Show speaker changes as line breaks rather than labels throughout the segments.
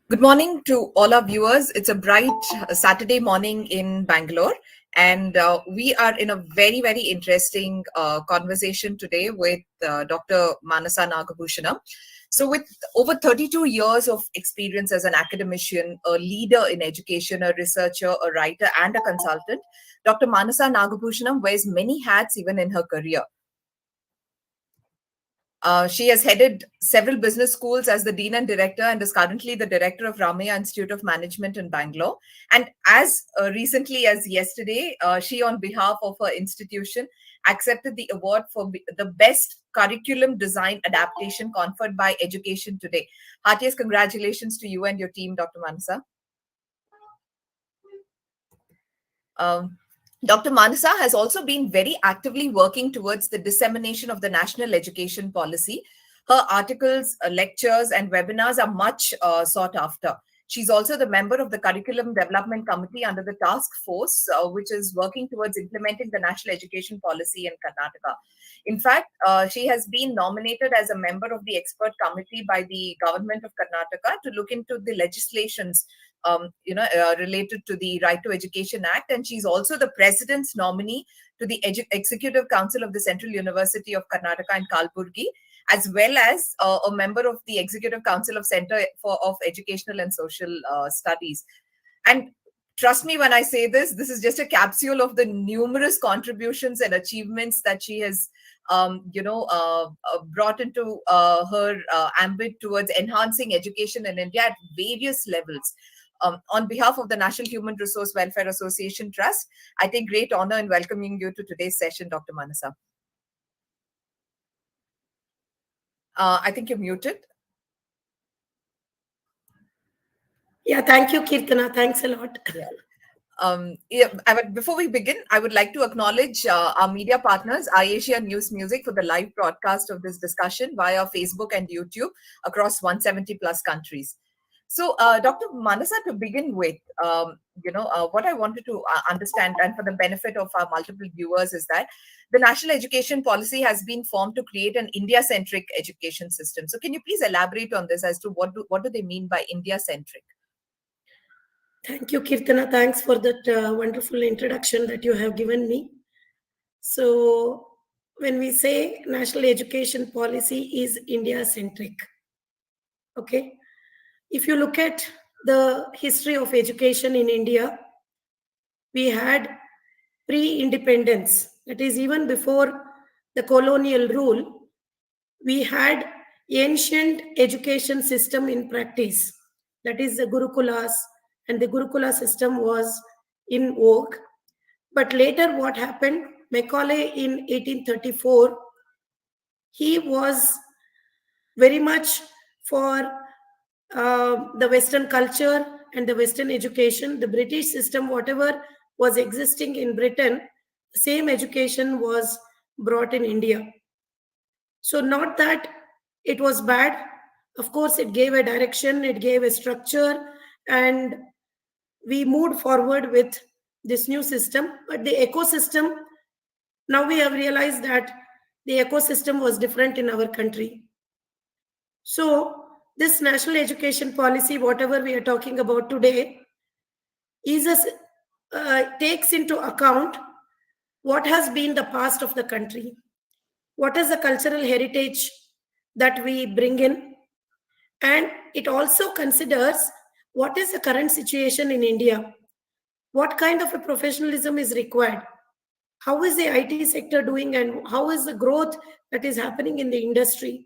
Good morning to all our viewers. It's a bright Saturday morning in Bangalore, and we are in a very, very interesting conversation today with Dr. Manasa Nagabhushanam. So, with over 32 years of experience as an academician, a leader in education, a researcher, a writer, and a consultant, Dr. Manasa Nagabhushanam wears many hats even in her career. She has headed several business schools as the dean and director, and is currently the director of Ramaiah Institute of Management in Bangalore. And as recently as yesterday, she, on behalf of her institution, accepted the award for the best curriculum design adaptation conferred by Education Today. Heartiest congratulations to you and your team, Dr. Manasa. Dr. Manasa has also been very actively working towards the dissemination of the national education policy. Her articles, lectures, and webinars are much sought after. She's also the member of the Curriculum Development Committee under the task force, which is working towards implementing the national education policy in Karnataka. In fact, she has been nominated as a member of the expert committee by the government of Karnataka to look into the legislations related to the Right to Education Act. And she's also the president's nominee to the Executive Council of the Central University of Karnataka in Kalburgi, as well as a member of the Executive Council of Center of Educational and Social Studies. And trust me when I say this is just a capsule of the numerous contributions and achievements that she has brought into her ambit towards enhancing education in India at various levels. On behalf of the National Human Resource Welfare Association Trust, I take great honor in welcoming you to today's session, Dr. Manasa. I think you're muted.
Yeah, thank you, Keerthana. Thanks a lot.
Before we begin, I would like to acknowledge our media partners, iAsia News Music, for the live broadcast of this discussion via Facebook and YouTube across 170 plus countries. So, Dr. Manasa, to begin with, what I wanted to understand, and for the benefit of our multiple viewers, is that the national education policy has been formed to create an India-centric education system. So, can you please elaborate on this as to what do they mean by India-centric?
Thank you, Keerthana. Thanks for that wonderful introduction that you have given me. So, when we say national education policy is India-centric, okay, if you look at the history of education in India, we had pre-independence, that is even before the colonial rule, we had ancient education system in practice, that is the Gurukulas, and the Gurukula system was in vogue. But later what happened, Macaulay in 1834, he was very much for the Western culture and the Western education. The British system, whatever was existing in Britain, the same education was brought in India. So not that it was bad. Of course, it gave a direction, it gave a structure, and we moved forward with this new system. But the ecosystem, now we have realized that the ecosystem was different in our country. So this national education policy, whatever we are talking about today, takes into account what has been the past of the country, what is the cultural heritage that we bring in, and it also considers what is the current situation in India, what kind of a professionalism is required, how is the IT sector doing, and how is the growth that is happening in the industry,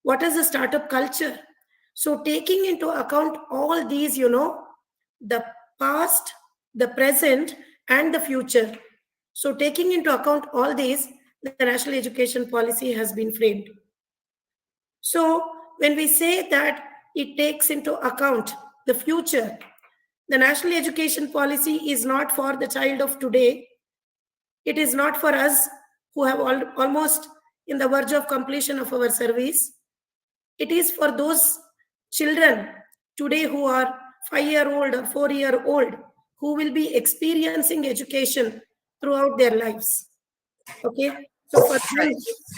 what is the startup culture. So taking into account all these, the past, the present, and the future. So taking into account all these, the national education policy has been framed. So when we say that it takes into account the future, the national education policy is not for the child of today. It is not for us who have almost in the verge of completion of our service. It is for those children today who are 5-year-old or 4-year-old who will be experiencing education throughout their lives. Okay, so for them,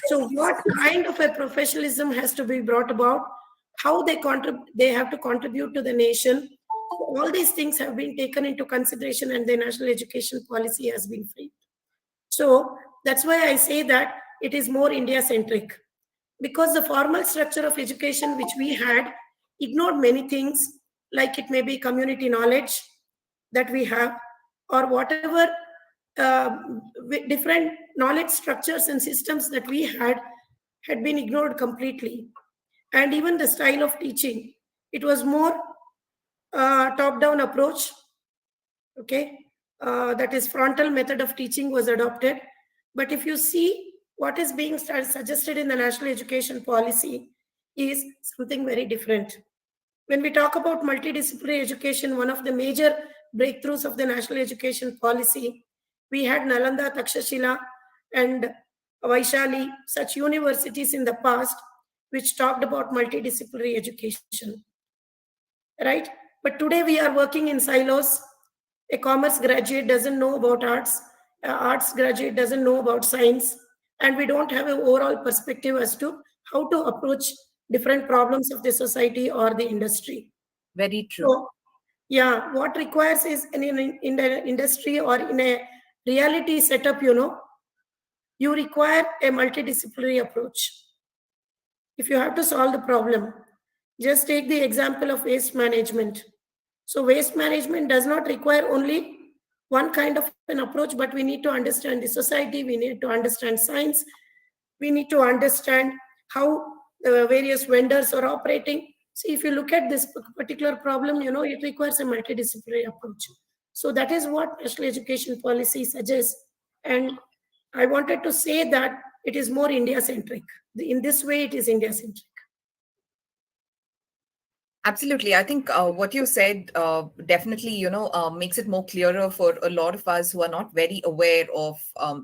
so what kind of a professionalism has to be brought about? how they have to contribute to the nation. All these things have been taken into consideration, and the national education policy has been framed. So that's why I say that it is more India centric, because the formal structure of education which we had ignored many things, like it may be community knowledge that we have, or whatever uh, different knowledge structures and systems that we had been ignored completely. And even the style of teaching, it was more top down approach. Okay, that is frontal method of teaching was adopted. But if you see what is being suggested in the national education policy is something very different. When we talk about multidisciplinary education, one of the major breakthroughs of the national education policy, we had Nalanda, Takshashila, and Vaishali, such universities in the past, which talked about multidisciplinary education, right? But today we are working in silos. A commerce graduate doesn't know about arts, arts graduate doesn't know about science, and we don't have an overall perspective as to how to approach different problems of the society or the industry.
Very true.
So, yeah, what requires is in the industry or in a reality setup, you require a multidisciplinary approach. If you have to solve the problem, just take the example of waste management. So, waste management does not require only one kind of an approach, but we need to understand the society, we need to understand science, we need to understand how the various vendors are operating. See, if you look at this particular problem, it requires a multidisciplinary approach. So that is what national education policy suggests. And I wanted to say that it is more India-centric. In this way, it is India-centric.
Absolutely. I think what you said definitely, makes it more clearer for a lot of us who are not very aware of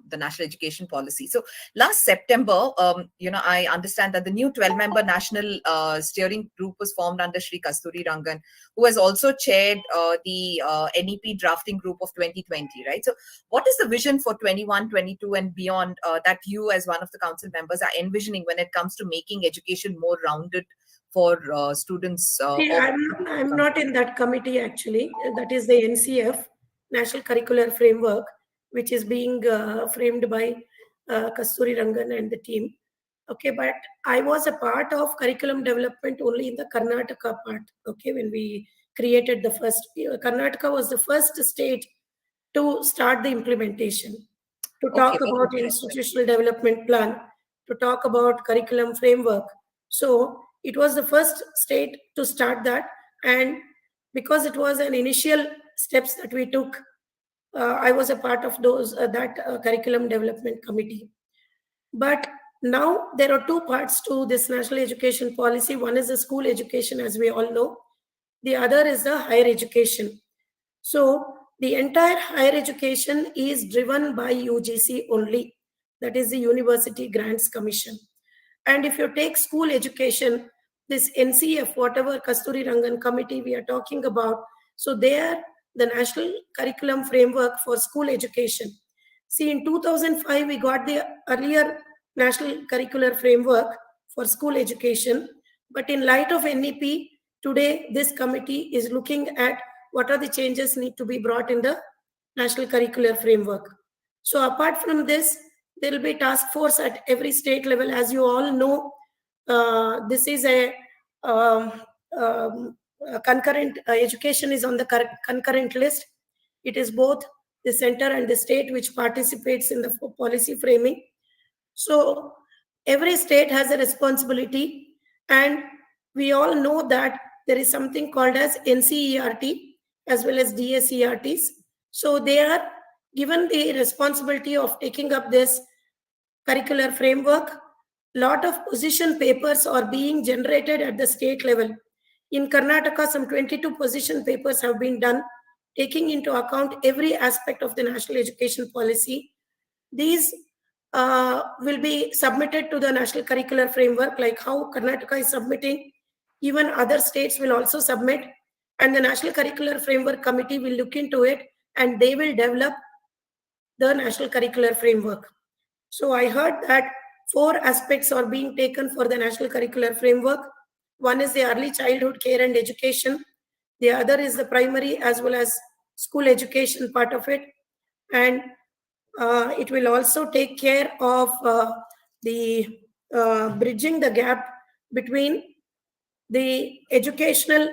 the national education policy. So last September, I understand that the new 12-member national steering group was formed under Shri Kasturi Rangan, who has also chaired the NEP drafting group of 2020, right? So what is the vision for 21, 22 and beyond that you as one of the council members are envisioning when it comes to making education more rounded for students?
See, I'm not in that committee actually. That is the NCF, National Curricular Framework, which is being framed by Kasturi Rangan and the team. Okay, but I was a part of curriculum development only in the Karnataka part. Okay, when we created the first, Karnataka was the first state to start the implementation, to talk
very
about
interesting.
institutional development plan, to talk about curriculum framework. So it was the first state to start that, and because it was an initial steps that we took, I was a part of those that curriculum development committee. But now there are two parts to this national education policy. One is the school education, as we all know. The other is the higher education. So the entire higher education is driven by UGC only. That is the University Grants Commission. And if you take school education, this NCF, whatever Kasturi Rangan committee we are talking about, so they are the national curriculum framework for school education. See, in 2005, we got the earlier national curricular framework for school education. But in light of NEP, today this committee is looking at what are the changes need to be brought in the national curricular framework. So apart from this, there will be task force at every state level. As you all know, this is um, a concurrent education is on the concurrent list. It is both the center and the state which participates in the policy framing. So every state has a responsibility, and we all know that there is something called as NCERT as well as DSERTs. So they are given the responsibility of taking up this curricular framework. Lot of position papers are being generated at the state level. In Karnataka, some 22 position papers have been done, taking into account every aspect of the national education policy. These will be submitted to the national curricular framework, like how Karnataka is submitting. Even other states will also submit, and the national curricular framework committee will look into it, and they will develop the national curricular framework. So I heard that 4 aspects are being taken for the national curricular framework. One is the early childhood care and education. The other is the primary as well as school education part of it. And it will also take care of the bridging the gap between the educational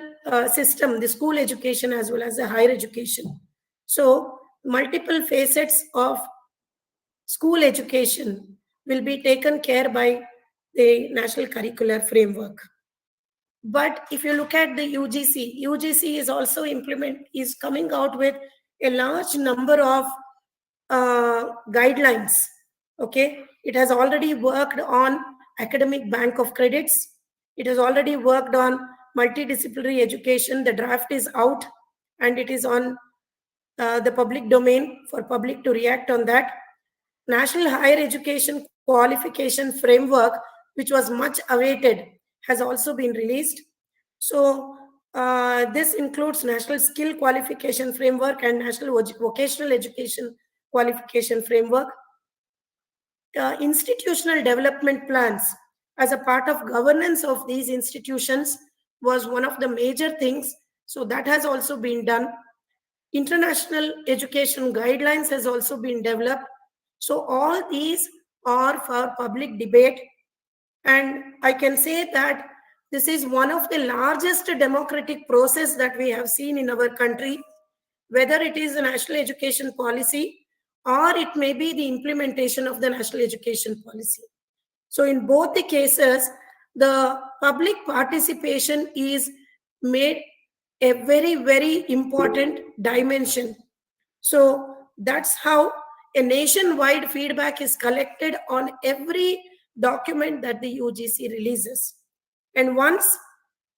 system, the school education as well as the higher education. So, multiple facets of school education will be taken care by the national curricular framework. But if you look at the UGC is also is coming out with a large number of guidelines. Okay, it has already worked on academic bank of credits. It has already worked on multidisciplinary education. The draft is out and it is on the public domain for public to react on that. National Higher Education Qualification Framework, which was much awaited, has also been released. So, this includes National Skill Qualification Framework and National Vocational Education Qualification Framework. Institutional development plans as a part of governance of these institutions was one of the major things. So, that has also been done. International education guidelines has also been developed. So all these are for public debate, and I can say that this is one of the largest democratic process that we have seen in our country, whether it is a national education policy or it may be the implementation of the national education policy. So in both the cases, the public participation is made a very, very important dimension. So that's how a nationwide feedback is collected on every document that the UGC releases. And once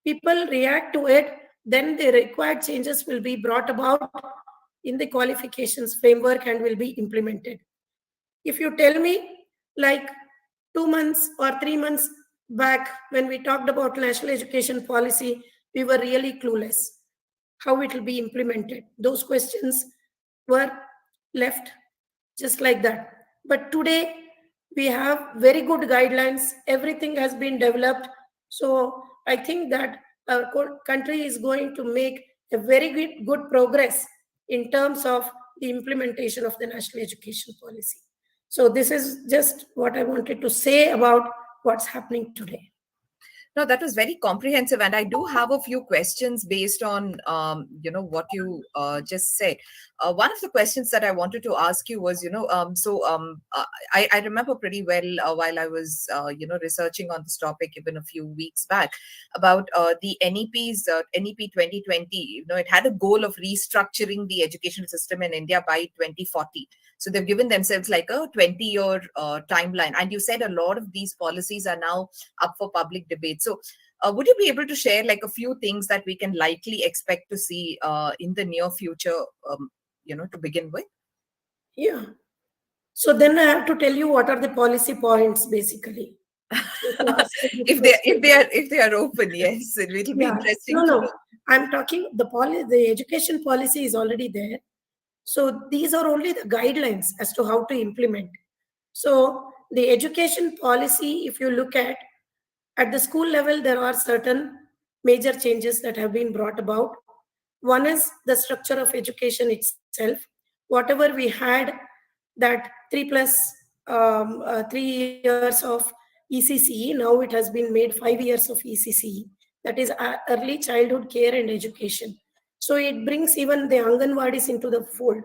people react to it, then the required changes will be brought about in the qualifications framework and will be implemented. If you tell me, like 2 months or 3 months back, when we talked about national education policy, we were really clueless how it will be implemented. Those questions were left just like that. But today, we have very good guidelines. Everything has been developed. So I think that our country is going to make a very good progress in terms of the implementation of the national education policy. So this is just what I wanted to say about what's happening today.
No, that was very comprehensive, and I do have a few questions based on what you just said. One of the questions that I wanted to ask you was, I remember pretty well while I was researching on this topic even a few weeks back about the NEP 2020. It had a goal of restructuring the educational system in India by 2040. So they've given themselves like a 20-year timeline, and you said a lot of these policies are now up for public debate. So, would you be able to share like a few things that we can likely expect to see in the near future? To begin with.
Yeah. So then I have to tell you what are the policy points, basically.
if they are open, yes, it will be interesting.
No. I'm talking the education policy is already there. So these are only the guidelines as to how to implement. So the education policy, if you look at the school level, there are certain major changes that have been brought about. One is the structure of education itself. Whatever we had that 3 years of ECCE, now it has been made 5 years of ECCE. That is early childhood care and education. So it brings even the Anganwadis into the fold.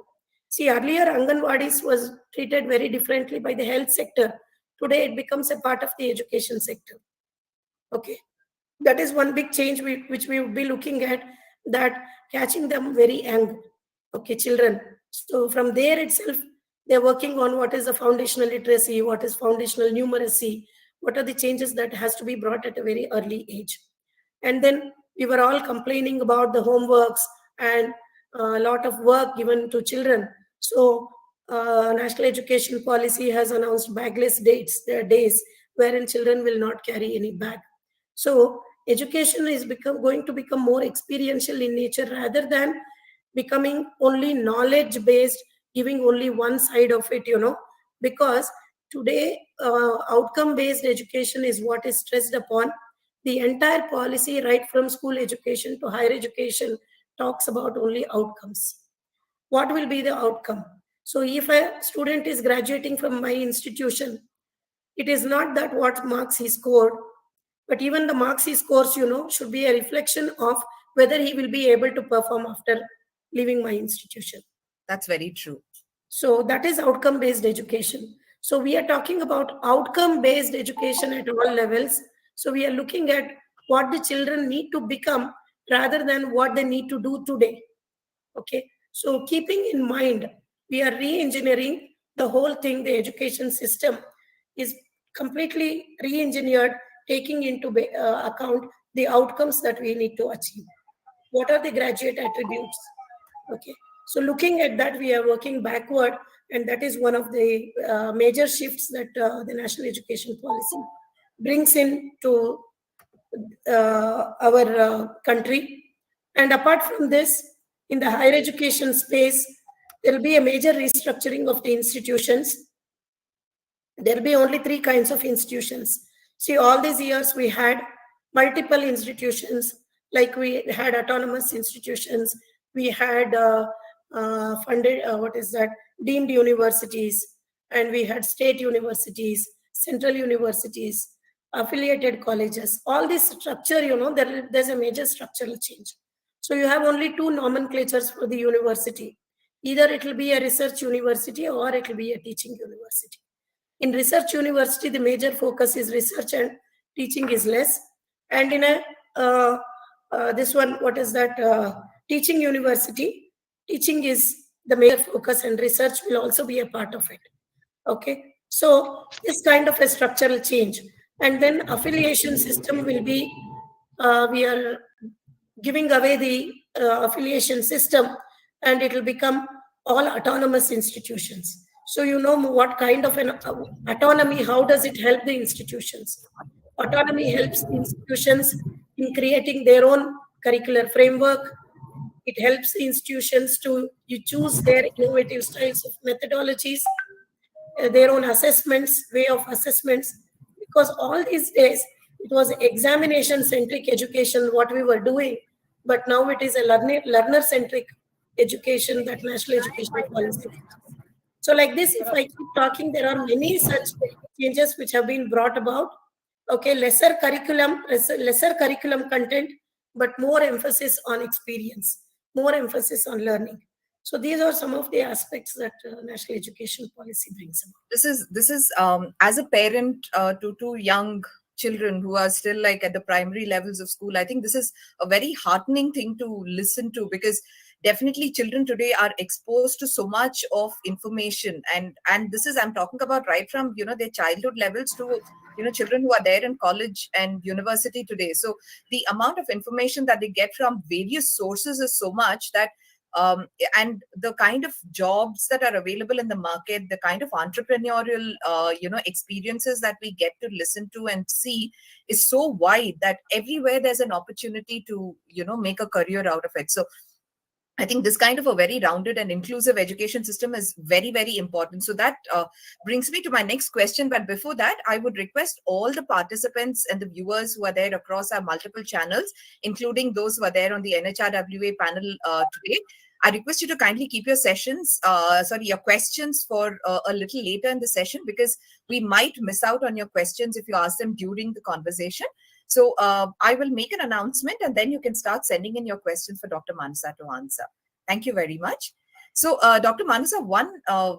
See, earlier Anganwadis was treated very differently by the health sector. Today it becomes a part of the education sector. Okay. That is one big change which we would be looking at, that catching them very young. Okay, children. So from there itself, they're working on what is the foundational literacy, what is foundational numeracy, what are the changes that has to be brought at a very early age. And then we were all complaining about the homeworks and a lot of work given to children. So national education policy has announced bagless days wherein children will not carry any bag. So education is going to become more experiential in nature rather than becoming only knowledge based, giving only one side of it, because today outcome based education is what is stressed upon. The entire policy, right from school education to higher education, talks about only outcomes. What will be the outcome? So, if a student is graduating from my institution, it is not that what marks he scored, but even the marks he scores, should be a reflection of whether he will be able to perform after leaving my institution.
That's very true.
So that is outcome based education. So we are talking about outcome based education at all levels. So we are looking at what the children need to become rather than what they need to do today. Okay. So keeping in mind, we are re-engineering the whole thing. The education system is completely re-engineered, taking into account the outcomes that we need to achieve. What are the graduate attributes? Okay. So looking at that, we are working backward, and that is one of the major shifts that the national education policy brings in to our country. And apart from this, in the higher education space, there will be a major restructuring of the institutions. There will be only three kinds of institutions. See, all these years we had multiple institutions, like we had autonomous institutions, we had funded, what is that, deemed universities, and we had state universities, central universities, affiliated colleges. All this structure, there's a major structural change. So you have only two nomenclatures for the university. Either it will be a research university or it will be a teaching university. In research university, the major focus is research and teaching is less. And in a this one, what is that? Teaching university, teaching is the major focus, and research will also be a part of it. Okay, so this kind of a structural change, and then affiliation system will be. We are giving away the affiliation system, and it will become all autonomous institutions. So you know what kind of an autonomy, how does it help the institutions? Autonomy helps the institutions in creating their own curricular framework. It helps the institutions to choose their innovative styles of methodologies, their own assessments, way of assessments, because all these days it was examination centric education what we were doing, but now it is a learner centric education that national education policy. So like this, if I keep talking, there are many such changes which have been brought about. Okay, lesser curriculum content, but more emphasis on experience, more emphasis on learning. So these are some of the aspects that national education policy brings about.
This is as a parent to two young children who are still like at the primary levels of school, I think this is a very heartening thing to listen to, because definitely children today are exposed to so much of information, and this is, I'm talking about right from their childhood levels to children who are there in college and university today. So the amount of information that they get from various sources is so much that and the kind of jobs that are available in the market, the kind of entrepreneurial experiences that we get to listen to and see is so wide that everywhere there's an opportunity to make a career out of it. So I think this kind of a very rounded and inclusive education system is very, very important. So that brings me to my next question. But before that, I would request all the participants and the viewers who are there across our multiple channels, including those who are there on the NHRWA panel today, I request you to kindly keep your your questions for a little later in the session, because we might miss out on your questions if you ask them during the conversation. So I will make an announcement, and then you can start sending in your questions for Dr. Manasa to answer. Thank you very much. So Dr. Manasa, one a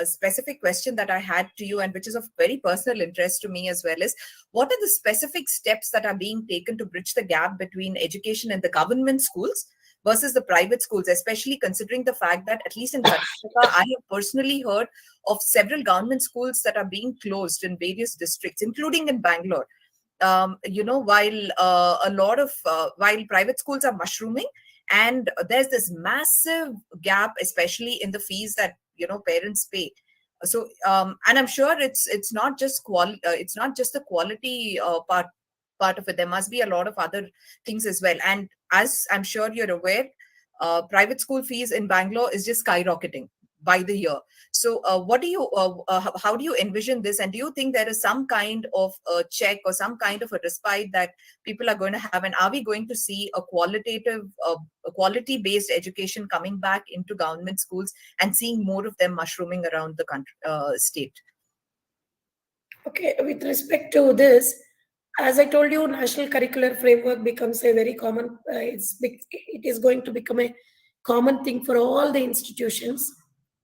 specific question that I had to you, and which is of very personal interest to me as well, is what are the specific steps that are being taken to bridge the gap between education in the government schools versus the private schools, especially considering the fact that at least in Karnataka, I have personally heard of several government schools that are being closed in various districts, including in Bangalore. While private schools are mushrooming, and there's this massive gap, especially in the fees that parents pay. So and I'm sure it's not just it's not just the quality part of it. There must be a lot of other things as well. And as I'm sure you're aware, private school fees in Bangalore is just skyrocketing. by the year. So, how do you envision this? And do you think there is some kind of a check or some kind of a respite that people are going to have? And are we going to see a quality-based education coming back into government schools and seeing more of them mushrooming around the country, state?
Okay, with respect to this, as I told you, national curricular framework becomes a very common. It is going to become a common thing for all the institutions.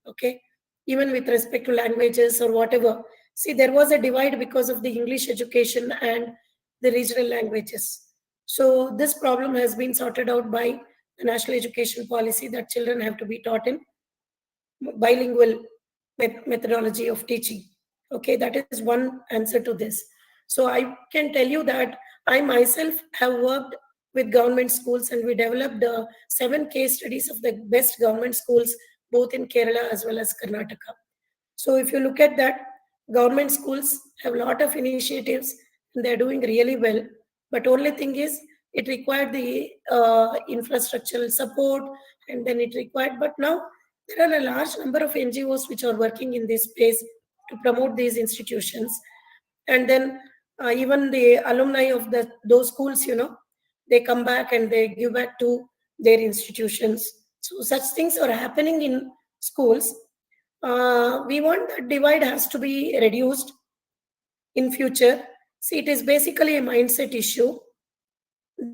Okay, even with respect to languages or whatever. See, there was a divide because of the English education and the regional languages. So this problem has been sorted out by the national education policy that children have to be taught in bilingual methodology of teaching. Okay, that is one answer to this. So I can tell you that I myself have worked with government schools, and we developed 7 case studies of the best government schools both in Kerala as well as Karnataka. So if you look at that, government schools have a lot of initiatives and they're doing really well. But only thing is, it required the infrastructural support, and then it required. But now there are a large number of NGOs which are working in this space to promote these institutions, and then even the alumni of those schools, they come back and they give back to their institutions. So such things are happening in schools. We want that divide has to be reduced in future. See, it is basically a mindset issue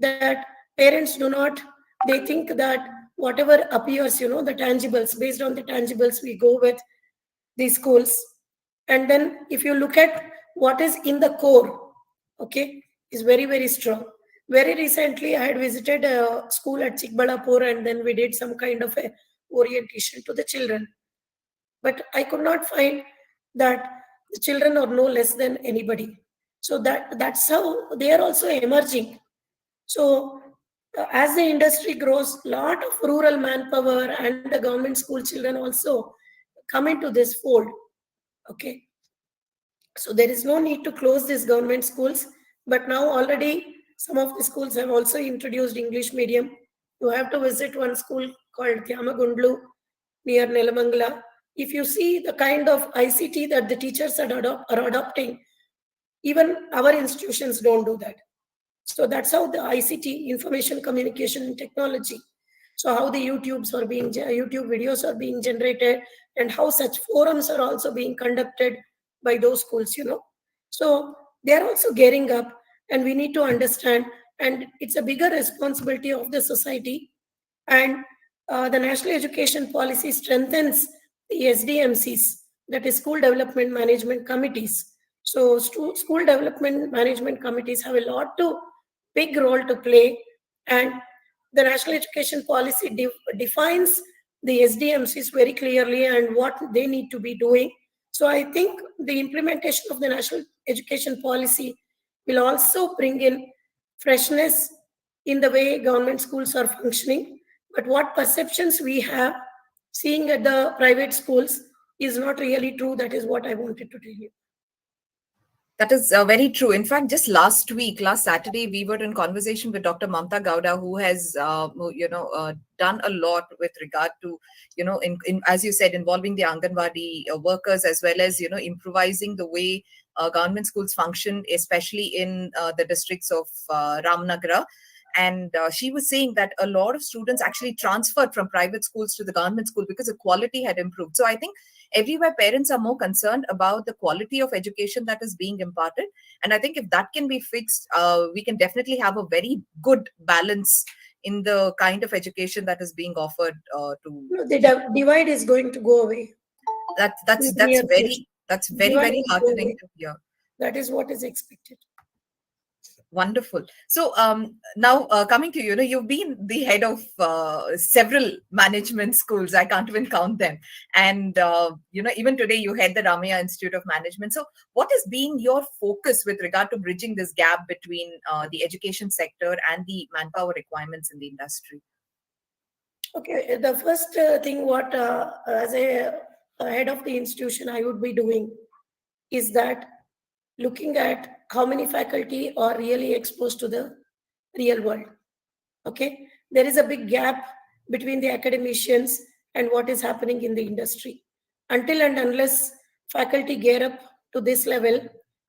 that parents do not, they think that whatever appears, the tangibles, based on the tangibles we go with these schools. And then if you look at what is in the core, okay, is very, very strong. Very recently, I had visited a school at Chikbalapur, and then we did some kind of a orientation to the children. But I could not find that the children are no less than anybody. So that's how they are also emerging. So as the industry grows, lot of rural manpower and the government school children also come into this fold. Okay, so there is no need to close these government schools, but now already some of the schools have also introduced English medium. You have to visit one school called Thyamagundlu near Nelamangala. If you see the kind of ICT that the teachers are adopting, even our institutions don't do that. So that's how the ICT, information communication and technology. So how the YouTube videos are being generated, and how such forums are also being conducted by those schools. So they are also gearing up, and we need to understand, and it's a bigger responsibility of the society. And the national education policy strengthens the SDMCs, that is school development management committees. So school development management committees have a big role to play, and the national education policy defines the SDMCs very clearly and what they need to be doing. So I think the implementation of the national education policy will also bring in freshness in the way government schools are functioning. But what perceptions we have seeing at the private schools is not really true. That is what I wanted to tell you.
That is very true. In fact, just last Saturday, we were in conversation with Dr. Mamta Gowda, who has, done a lot with regard to, in as you said, involving the Anganwadi workers, as well as, improvising the way government schools function, especially in the districts of Ramnagara. And she was saying that a lot of students actually transferred from private schools to the government school because the quality had improved. So I think everywhere parents are more concerned about the quality of education that is being imparted. And I think if that can be fixed, we can definitely have a very good balance in the kind of education that is being offered to.
The divide is going to go away.
That's very heartening to hear.
That is what is expected.
Wonderful. So now coming to you've been the head of several management schools. I can't even count them. And even today you head the Ramaiah Institute of Management. So what has been your focus with regard to bridging this gap between the education sector and the manpower requirements in the industry?
Okay, the first thing what as a head of the institution I would be doing is that looking at how many faculty are really exposed to the real world. Okay, there is a big gap between the academicians and what is happening in the industry. Until and unless faculty gear up to this level,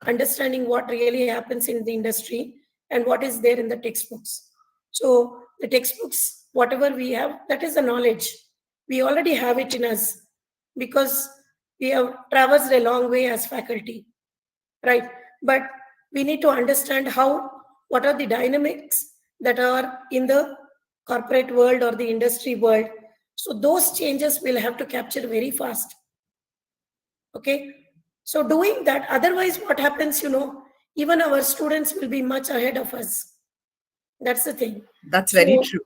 understanding what really happens in the industry and what is there in the textbooks. So the textbooks, whatever we have, that is the knowledge. We already have it in us because we have traversed a long way as faculty, right? But we need to understand what are the dynamics that are in the corporate world or the industry world. So those changes we'll have to capture very fast. Okay. So doing that, otherwise what happens, even our students will be much ahead of us. That's the thing.
That's
So
very true.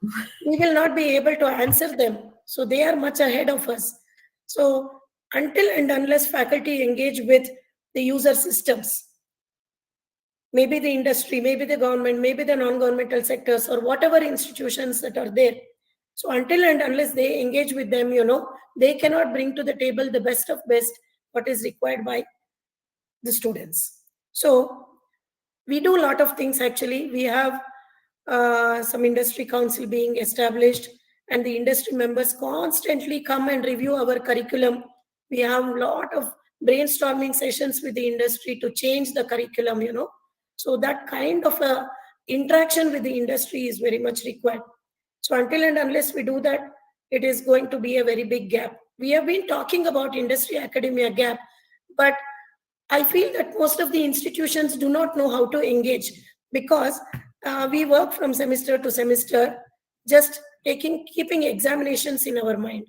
we will not be able to answer them. So they are much ahead of us. So until and unless faculty engage with the user systems, maybe the industry, maybe the government, maybe the non-governmental sectors, or whatever institutions that are there. So until and unless they engage with them, they cannot bring to the table the best of best what is required by the students. So we do a lot of things actually. We have some industry council being established, and the industry members constantly come and review our curriculum. We have a lot of brainstorming sessions with the industry to change the curriculum, So that kind of a interaction with the industry is very much required. So until and unless we do that, it is going to be a very big gap. We have been talking about industry academia gap, but I feel that most of the institutions do not know how to engage because we work from semester to semester, just keeping examinations in our mind.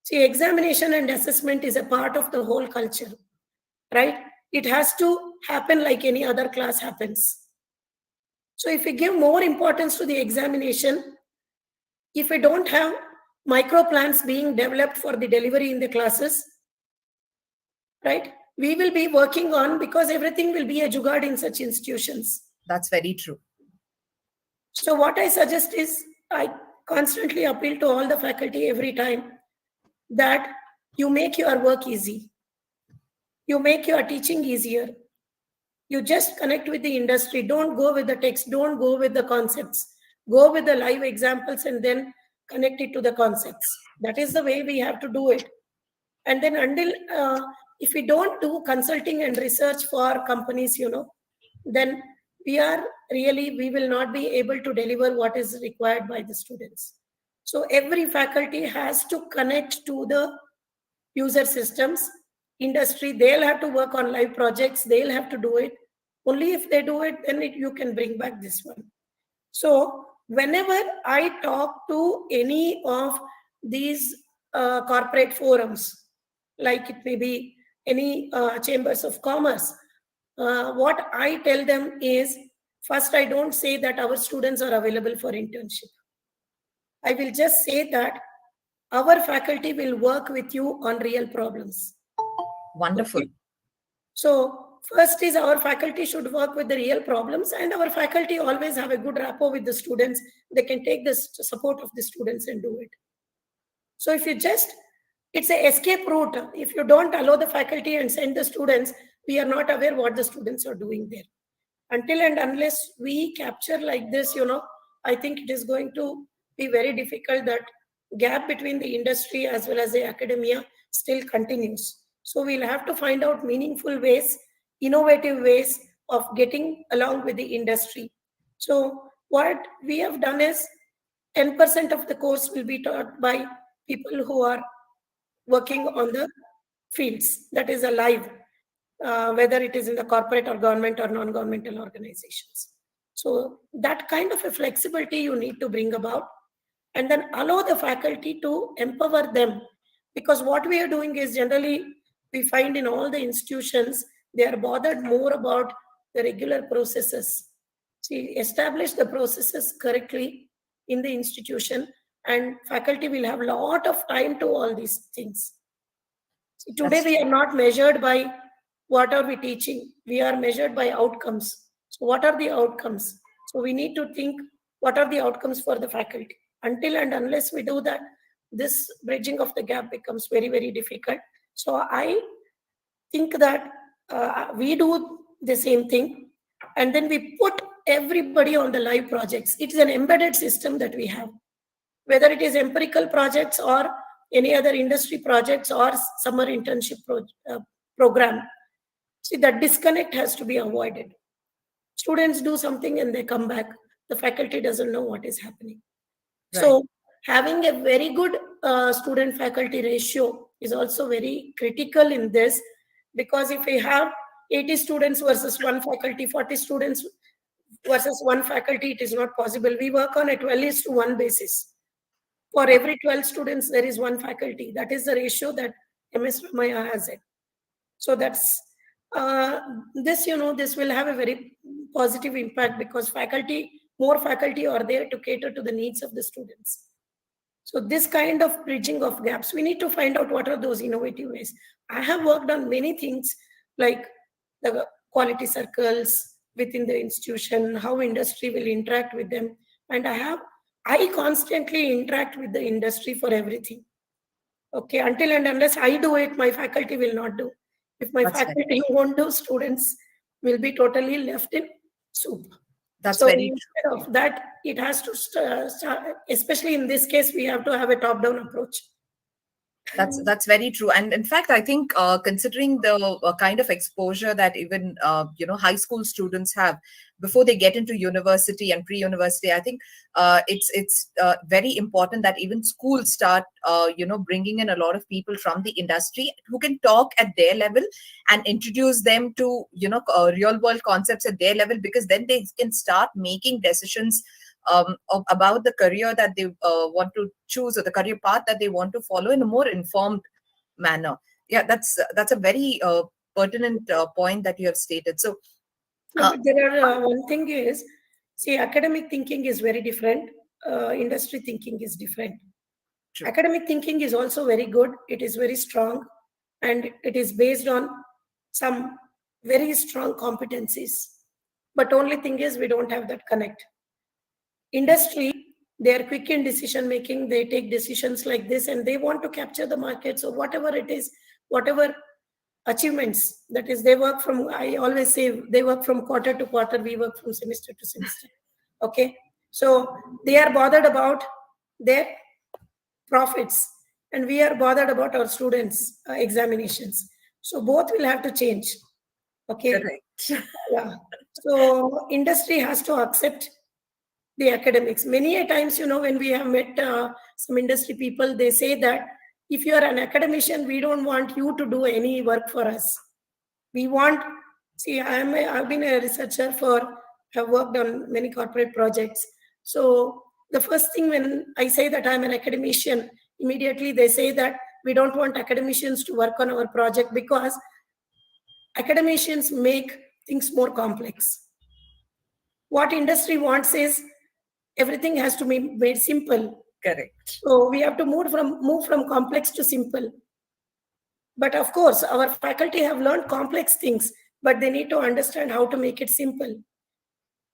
See, examination and assessment is a part of the whole culture, right? It has to happen like any other class happens. So if we give more importance to the examination, if we don't have micro plans being developed for the delivery in the classes, right? We will be working on, because everything will be a jugaad in such institutions.
That's very true.
So what I suggest is, I constantly appeal to all the faculty every time that you make your work easy. You make your teaching easier. You just connect with the industry. Don't go with the text. Don't go with the concepts. Go with the live examples and then connect it to the concepts. That is the way we have to do it. And then if we don't do consulting and research for companies, then we will not be able to deliver what is required by the students. So every faculty has to connect to the user systems, industry. They'll have to work on live projects. They'll have to do it. Only if they do it, then you can bring back this one. So whenever I talk to any of these corporate forums, like it may be any chambers of commerce, what I tell them is, first, I don't say that our students are available for internship. I will just say that our faculty will work with you on real problems.
Wonderful.
Okay. So first is, our faculty should work with the real problems, and our faculty always have a good rapport with the students. They can take the support of the students and do it. So if you it's an escape route. If you don't allow the faculty and send the students, we are not aware what the students are doing there. Until and unless we capture like this, I think it is going to be very difficult. That gap between the industry as well as the academia still continues. So we'll have to find out meaningful ways, innovative ways of getting along with the industry. So what we have done is, 10% of the course will be taught by people who are working on the fields, that is alive, whether it is in the corporate or government or non-governmental organizations. So that kind of a flexibility you need to bring about, and then allow the faculty to empower them. Because what we are doing is, generally we find in all the institutions, they are bothered more about the regular processes. See, establish the processes correctly in the institution, and faculty will have a lot of time to all these things. See, today we are not measured by what are we teaching. We are measured by outcomes. So what are the outcomes? So we need to think, what are the outcomes for the faculty? Until and unless we do that, this bridging of the gap becomes very, very difficult. So I think that we do the same thing, and then we put everybody on the live projects. It is an embedded system that we have, whether it is empirical projects or any other industry projects or summer internship program. See, that disconnect has to be avoided. Students do something and they come back. The faculty doesn't know what is happening.
Right.
So having a very good student faculty ratio is also very critical in this, because if we have 80 students versus one faculty, 40 students versus one faculty, it is not possible. We work on a 12:1 basis. For every 12 students, there is one faculty. That is the ratio that MS Ramaiah has it. So that's this, this will have a very positive impact, because more faculty are there to cater to the needs of the students. So this kind of bridging of gaps, we need to find out what are those innovative ways. I have worked on many things like the quality circles within the institution, how industry will interact with them. And I constantly interact with the industry for everything. Okay, until and unless I do it, my faculty will not do. If my faculty won't do, students will be totally left in soup.
That's
so
very
instead
true.
of that, it has to start, especially in this case, we have to have a top-down approach.
That's very true. And in fact, I think considering the kind of exposure that even high school students have before they get into university and pre-university, I think it's very important that even schools start bringing in a lot of people from the industry who can talk at their level and introduce them to real world concepts at their level, because then they can start making decisions about the career that they want to choose, or the career path that they want to follow, in a more informed manner. Yeah, that's a very pertinent point that you have stated. So
but there are one thing is, see, academic thinking is very different. Industry thinking is different. True. Academic thinking is also very good. It is very strong, and it is based on some very strong competencies. But only thing is, we don't have that connect. Industry, they are quick in decision making. They take decisions like this, and they want to capture the market. So whatever it is, whatever achievements, that is, they work from, I always say, they work from quarter to quarter. We work from semester to semester. Okay, so they are bothered about their profits, and we are bothered about our students' examinations. So both will have to change. Okay.
Correct.
Yeah. So industry has to accept the academics. Many a times, when we have met some industry people, they say that if you are an academician, we don't want you to do any work for us. We want, see, I've been a researcher have worked on many corporate projects. So the first thing when I say that I'm an academician, immediately they say that we don't want academicians to work on our project, because academicians make things more complex. What industry wants is everything has to be made simple.
Correct.
So we have to move from complex to simple. But of course, our faculty have learned complex things, but they need to understand how to make it simple.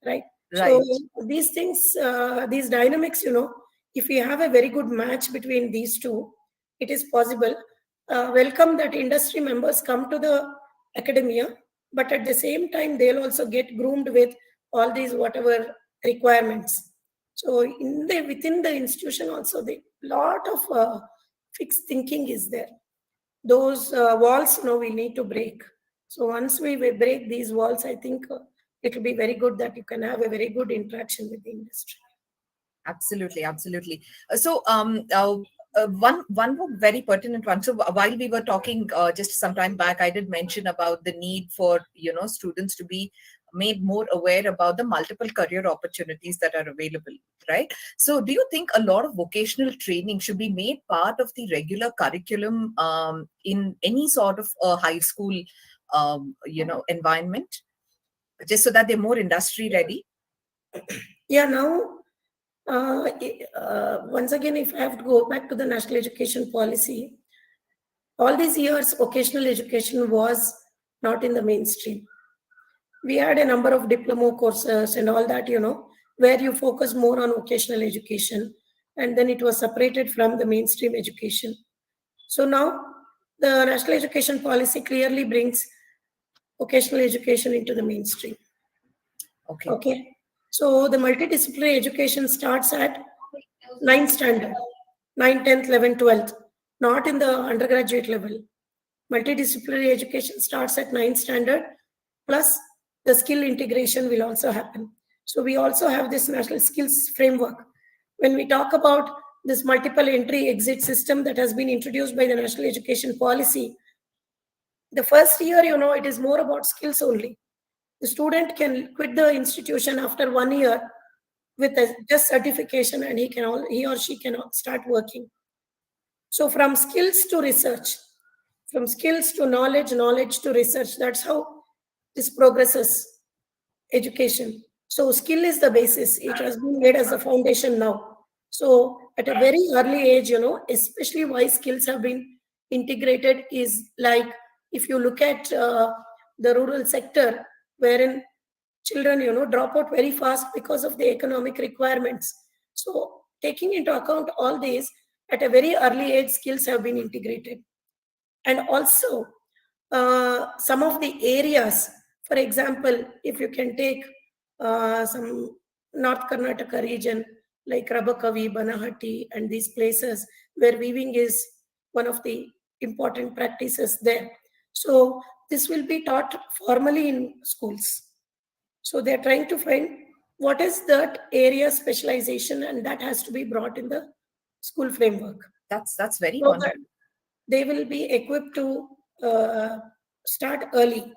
Right? So these things, these dynamics, if we have a very good match between these two, it is possible. Welcome that industry members come to the academia, but at the same time, they'll also get groomed with all these whatever requirements. So within the institution also, the lot of fixed thinking is there. Those walls, we need to break. So once we break these walls, I think it will be very good that you can have a very good interaction with the industry.
Absolutely. So one more very pertinent one. So while we were talking just some time back, I did mention about the need for students to be made more aware about the multiple career opportunities that are available, right? So do you think a lot of vocational training should be made part of the regular curriculum in any sort of high school environment, just so that they're more industry ready?
Yeah, now once again, if I have to go back to the national education policy, all these years vocational education was not in the mainstream. We had a number of diploma courses and all that, where you focus more on vocational education, and then it was separated from the mainstream education. So now the national education policy clearly brings vocational education into the mainstream. Okay. So the multidisciplinary education starts at 9th standard, 9th, 10th, 11th, 12th. not in the undergraduate level. Multidisciplinary education starts at 9th standard, plus the skill integration will also happen. So we also have this national skills framework. When we talk about this multiple entry exit system that has been introduced by the national education policy, the first year, it is more about skills only. The student can quit the institution after 1 year with a just certification, and he or she can start working. So from skills to research, from skills to knowledge, knowledge to research, that's how this progresses education. So skill is the basis. It has been made as a foundation now. So at a very early age, especially why skills have been integrated is like, if you look at the rural sector, wherein children, drop out very fast because of the economic requirements. So taking into account all these, at a very early age, skills have been integrated. And also, some of the areas, for example, if you can take some North Karnataka region like Rabakavi, Banahati, and these places where weaving is one of the important practices there. So this will be taught formally in schools. So they're trying to find what is that area specialization, and that has to be brought in the school framework.
That's very
So
wonderful.
that they will be equipped to start early.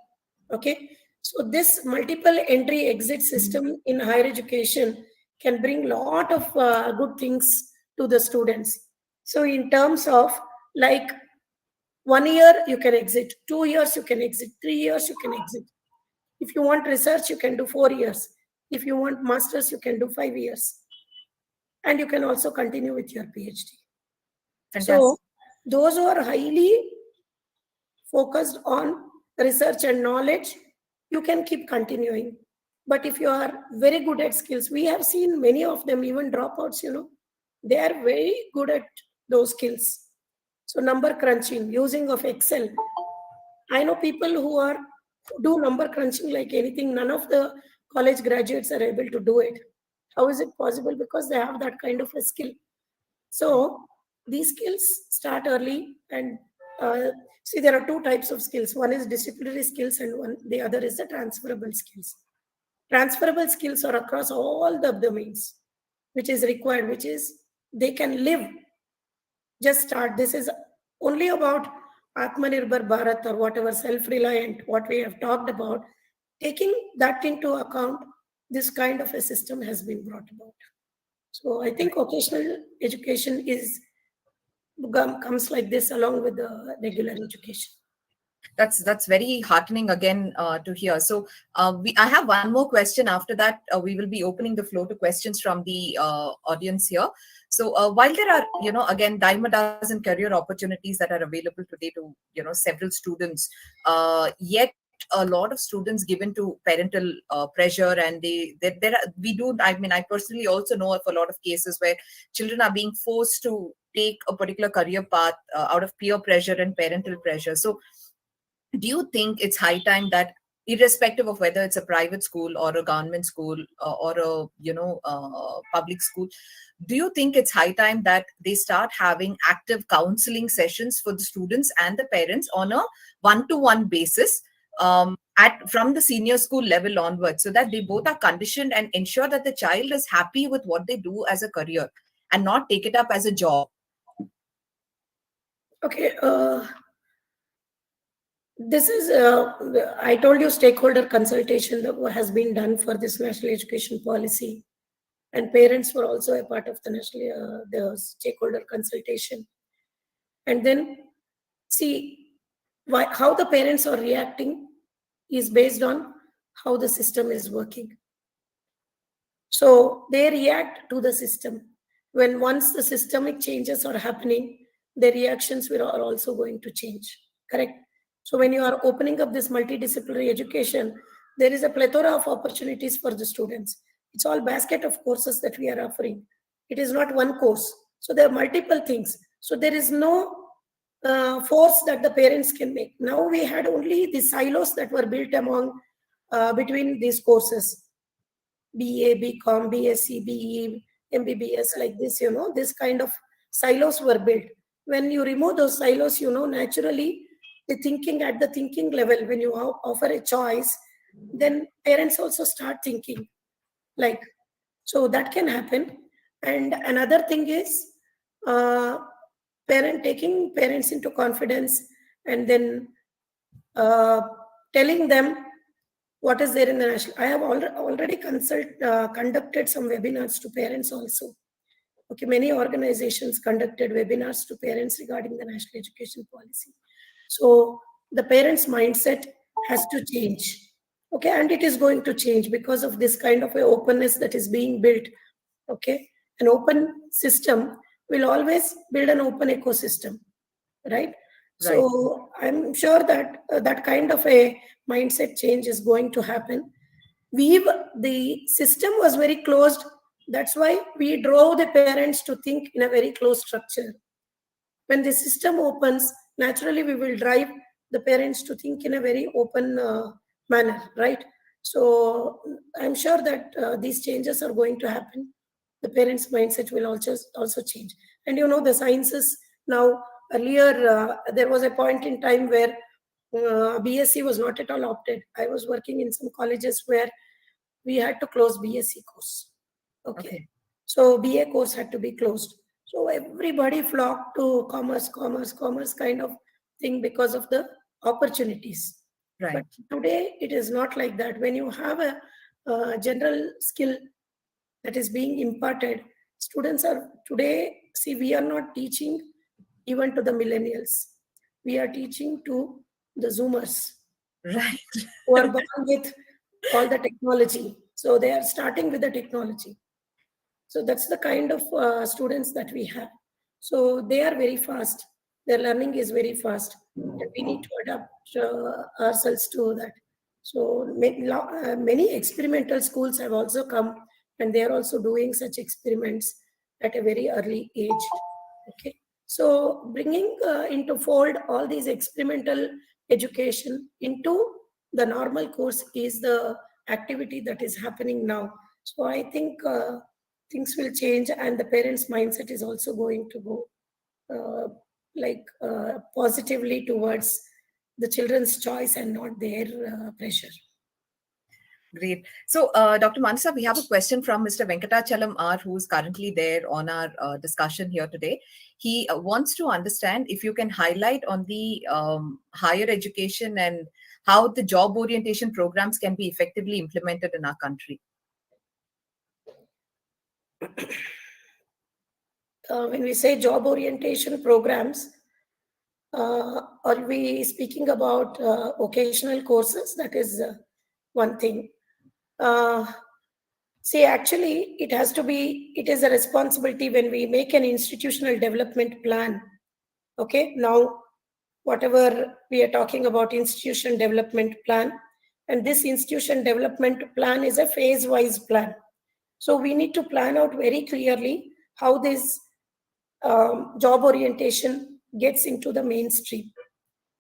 Okay, so this multiple entry exit system in higher education can bring lot of good things to the students. So in terms of, like, 1 year you can exit, 2 years you can exit, 3 years you can exit. If you want research, you can do 4 years. If you want masters, you can do 5 years, and you can also continue with your PhD. So
Fantastic.
those who are highly focused on research and knowledge, you can keep continuing. But if you are very good at skills, we have seen many of them, even dropouts, they are very good at those skills. So number crunching, using of Excel. I know people who do number crunching like anything. None of the college graduates are able to do it. How is it possible? Because they have that kind of a skill. So these skills start early, and see, there are two types of skills. One is disciplinary skills, and the other is the transferable skills. Transferable skills are across all the domains, which is required, which is they can live. Just start. This is only about Atmanirbhar Bharat, or whatever self-reliant, what we have talked about. Taking that into account, this kind of a system has been brought about. So I think vocational education comes like this along with the regular education.
That's very heartening again to hear. So I have one more question. After that, we will be opening the floor to questions from the audience here. So while there are, again, dime a dozen career opportunities that are available today to, several students, yet a lot of students given to parental pressure, and there are, we do, I mean, I personally also know of a lot of cases where children are being forced to take a particular career path out of peer pressure and parental pressure. So do you think it's high time that, irrespective of whether it's a private school or a government school or a public school, do you think it's high time that they start having active counseling sessions for the students and the parents on a one-to-one basis, at from the senior school level onwards, so that they both are conditioned and ensure that the child is happy with what they do as a career and not take it up as a job?
Okay, this is, I told you, stakeholder consultation that has been done for this national education policy, and parents were also a part of the the stakeholder consultation. And then, see, how the parents are reacting is based on how the system is working. So they react to the system. When once the systemic changes are happening, the reactions are also going to change. Correct? So when you are opening up this multidisciplinary education, there is a plethora of opportunities for the students. It's all basket of courses that we are offering. It is not one course. So there are multiple things. So there is no force that the parents can make. Now we had only the silos that were built among between these courses. BA, BCom, BSc, BE, MBBS, like this, this kind of silos were built. when you remove those silos, naturally the thinking at the thinking level, when you offer a choice, then parents also start thinking like, so that can happen. And another thing is uh, taking parents into confidence, and then uh, telling them what is there in the national. I have already conducted some webinars to parents also. Okay, many organizations conducted webinars to parents regarding the national education policy. So the parents' mindset has to change. Okay, and it is going to change because of this kind of a openness that is being built. Okay, an open system will always build an open ecosystem, right?
Right.
So I'm sure that that kind of a mindset change is going to happen. The system was very closed. That's why we drove the parents to think in a very closed structure. When the system opens, naturally we will drive the parents to think in a very open manner, right? So I'm sure that these changes are going to happen. The parents' mindset will also change. And the sciences now, earlier there was a point in time where BSc was not at all opted. I was working in some colleges where we had to close BSc course. Okay.
Okay.
So BA course had to be closed. So everybody flocked to commerce kind of thing because of the opportunities.
Right.
But today it is not like that. When you have a general skill that is being imparted, students are today, see, we are not teaching even to the millennials. We are teaching to the Zoomers
Right.
who are born with all the technology. So they are starting with the technology. So that's the kind of students that we have. So they are very fast. Their learning is very fast. And we need to adapt ourselves to that. So many experimental schools have also come, and they are also doing such experiments at a very early age. Okay. So bringing into fold all these experimental education into the normal course is the activity that is happening now. So I think things will change, and the parents' mindset is also going to go positively towards the children's choice and not their pressure.
Great. So, Dr. Manasa, we have a question from Mr. Venkatachalam R, who's currently there on our discussion here today. He wants to understand if you can highlight on the higher education and how the job orientation programs can be effectively implemented in our country.
When we say job orientation programs, are we speaking about vocational courses? That is one thing. Uh, See, actually, it is a responsibility when we make an institutional development plan. Okay, now, whatever we are talking about, institution development plan, and this institution development plan is a phase wise plan. So, we need to plan out very clearly how this job orientation gets into the mainstream.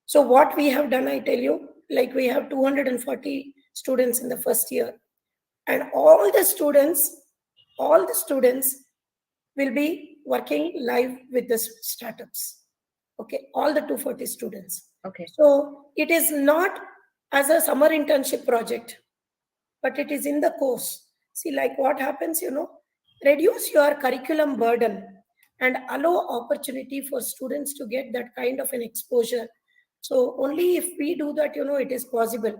So, what we have done, I tell you, like we have 240 students in the first year, and all the students will be working live with the startups. Okay, all the 240 students.
Okay.
So it is not as a summer internship project, but it is in the course. See, like what happens, reduce your curriculum burden and allow opportunity for students to get that kind of an exposure. So only if we do that, it is possible.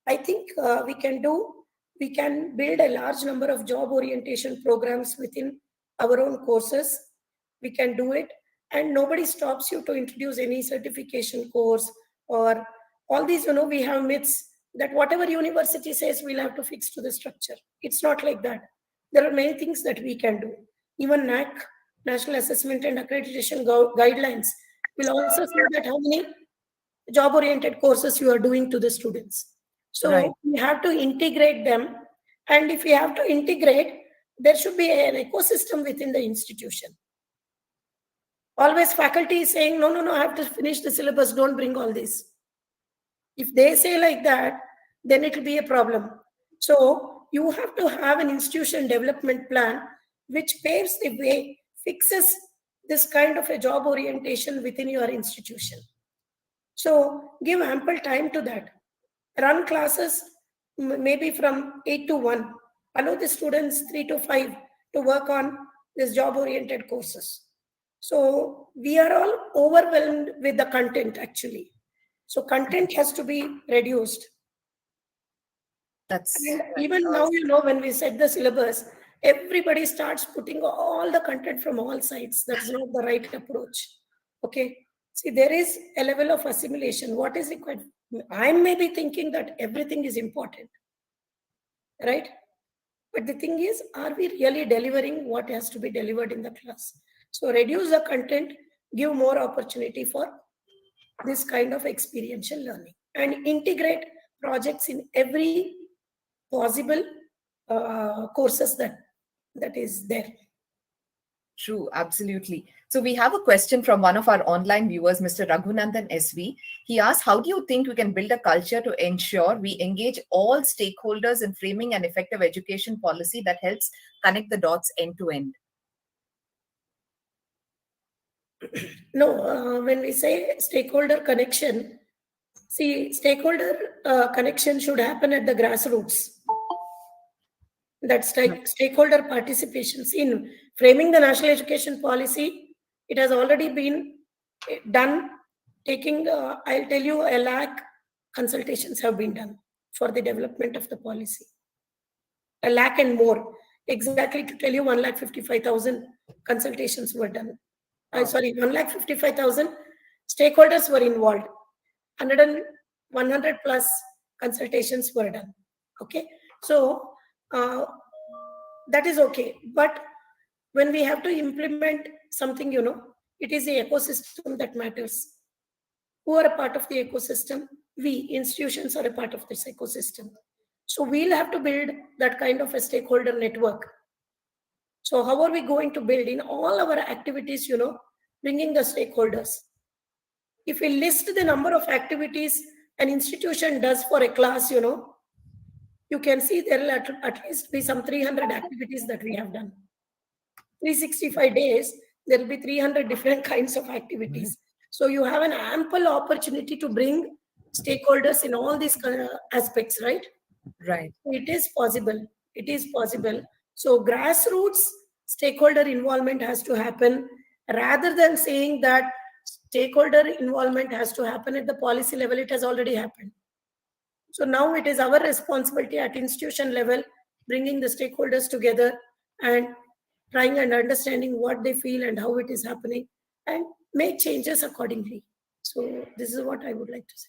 I think we can build a large number of job orientation programs within our own courses. We can do it, and nobody stops you to introduce any certification course or all these. We have myths that whatever university says we'll have to fix to the structure. It's not like that. There are many things that we can do. Even NAC, National Assessment and Accreditation Guidelines, will also say that how many job oriented courses you are doing to the students.
Right.
So we have to integrate them. And if we have to integrate, there should be an ecosystem within the institution. Always faculty is saying, no, I have to finish the syllabus, don't bring all this. If they say like that, then it will be a problem. So you have to have an institution development plan which paves the way, fixes this kind of a job orientation within your institution. So give ample time to that. Run classes maybe from 8 to 1. Allow the students 3 to 5 to work on this job oriented courses. So we are all overwhelmed with the content actually. So content has to be reduced.
That's
And even now, when we set the syllabus, everybody starts putting all the content from all sides. That's not the right approach. Okay. See, there is a level of assimilation. What is required? I may be thinking that everything is important, right? But the thing is, are we really delivering what has to be delivered in the class? So reduce the content, give more opportunity for this kind of experiential learning, and integrate projects in every possible courses that is there.
true, absolutely. So we have a question from one of our online viewers, Mr. Raghunandan SV. He asks, how do you think we can build a culture to ensure we engage all stakeholders in framing an effective education policy that helps connect the dots end to end?
No, when we say stakeholder connection, see, stakeholder connection should happen at the grassroots. That stakeholder participation. See, in framing the national education policy, it has already been done. Taking, I'll tell you, 1 lakh consultations have been done for the development of the policy. 1 lakh and more. Exactly to tell you, 1,55,000 consultations were done. Sorry, 1,55,000 stakeholders were involved. 100 plus consultations were done. Okay, so that is okay. But when we have to implement something, it is the ecosystem that matters. Who are a part of the ecosystem? We, institutions, are a part of this ecosystem. So we'll have to build that kind of a stakeholder network. So how are we going to build in all our activities, bringing the stakeholders? If we list the number of activities an institution does for a class, you can see there will at least be some 300 activities that we have done. 365 days, there will be 300 different kinds of activities. So you have an ample opportunity to bring stakeholders in all these aspects, right?
Right.
It is possible. It is possible. So grassroots stakeholder involvement has to happen, rather than saying that stakeholder involvement has to happen at the policy level. It has already happened. So now it is our responsibility at institution level, bringing the stakeholders together and trying and understanding what they feel and how it is happening, and make changes accordingly. So this is what I would like to say.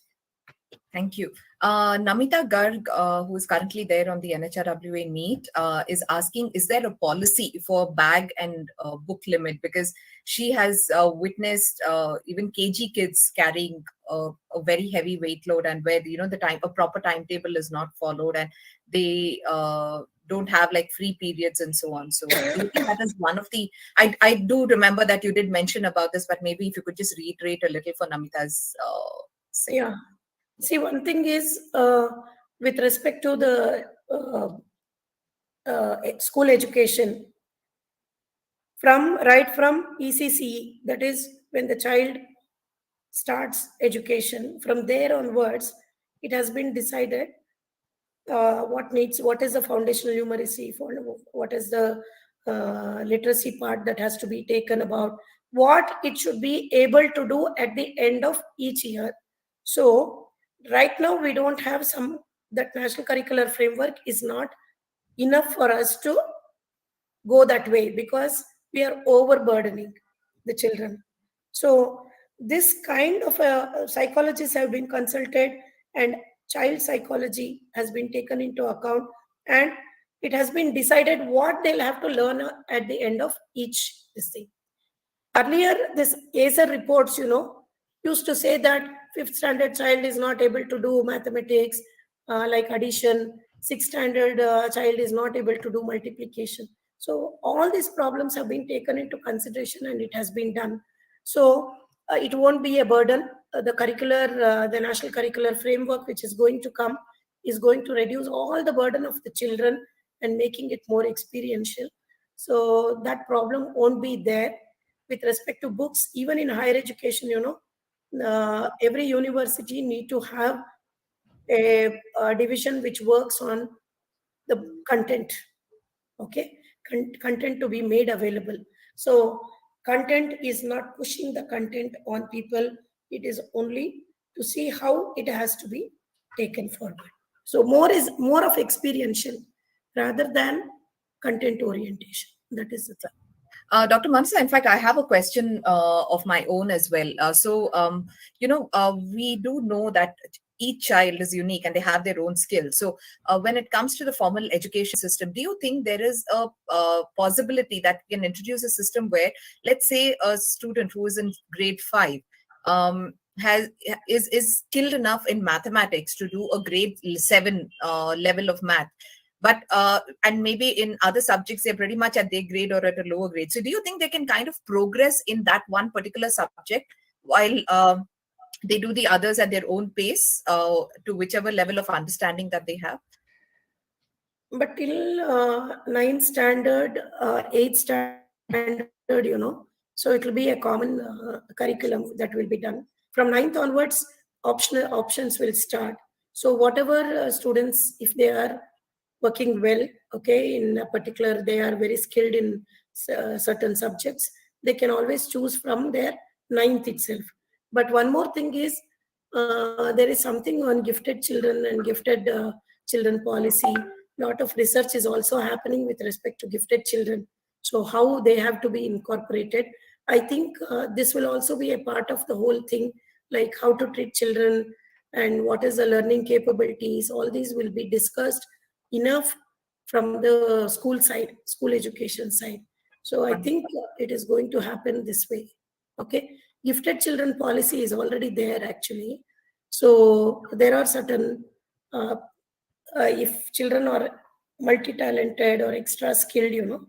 Thank you. Namita Garg, who is currently there on the NHRWA meet, is asking, is there a policy for bag and book limit? Because she has witnessed even KG kids carrying a very heavy weight load, and where, a proper timetable is not followed, and they don't have like free periods and so on. So do you think that is one of the, I do remember that you did mention about this, but maybe if you could just reiterate a little for Namita's sake.
Yeah. See, one thing is with respect to the school education, right from ECCE, that is when the child starts education, from there onwards, it has been decided what is the foundational numeracy, what is the literacy part that has to be taken about, what it should be able to do at the end of each year. So right now we don't have that national curricular framework is not enough for us to go that way, because we are overburdening the children. So this kind of psychologists have been consulted, and child psychology has been taken into account, and it has been decided what they'll have to learn at the end of each this thing. Earlier, this ACER reports, used to say that 5th standard child is not able to do mathematics, like addition. 6th standard child is not able to do multiplication. So all these problems have been taken into consideration, and it has been done. So it won't be a burden. The national curricular framework, which is going to come, is going to reduce all the burden of the children and making it more experiential. So that problem won't be there. with respect to books, even in higher education, every university need to have a division which works on the content. Okay, content to be made available. So content is not pushing the content on people. It is only to see how it has to be taken forward. So more of experiential rather than content orientation. That is the thing.
Dr. Manasa, in fact, I have a question of my own as well. We do know that each child is unique and they have their own skills. So, when it comes to the formal education system, do you think there is a possibility that we can introduce a system where, let's say, a student who is in grade 5 has is skilled enough in mathematics to do a grade 7 level of math, but and maybe in other subjects they're pretty much at their grade or at a lower grade. So do you think they can kind of progress in that one particular subject while they do the others at their own pace, to whichever level of understanding that they have?
But till ninth standard, eighth standard, so it will be a common curriculum that will be done. From ninth onwards, options will start. So whatever students, if they are working well, okay, in a particular, they are very skilled in certain subjects, they can always choose from their ninth itself. But one more thing is, there is something on gifted children and gifted children policy. Lot of research is also happening with respect to gifted children, so how they have to be incorporated. I think this will also be a part of the whole thing, like how to treat children and what is the learning capabilities. All these will be discussed enough from the school side, school education side. So I think it is going to happen this way. Okay, gifted children policy is already there actually. So there are certain, if children are multi-talented or extra skilled,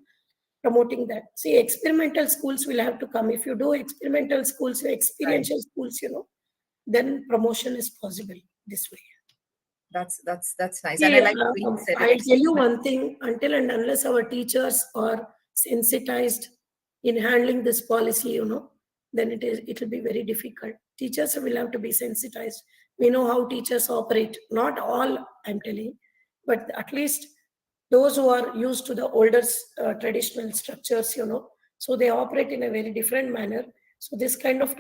promoting that. See, experimental schools will have to come. If you do experimental schools,
Right.
experiential schools, then promotion is possible this way.
That's nice, and I
See,
like the way you said it.
I'll tell you one thing, until and unless our teachers are sensitized in handling this policy, then it will be very difficult. Teachers will have to be sensitized. We know how teachers operate. Not all, I'm telling, but at least those who are used to the older traditional structures, so they operate in a very different manner. So this kind of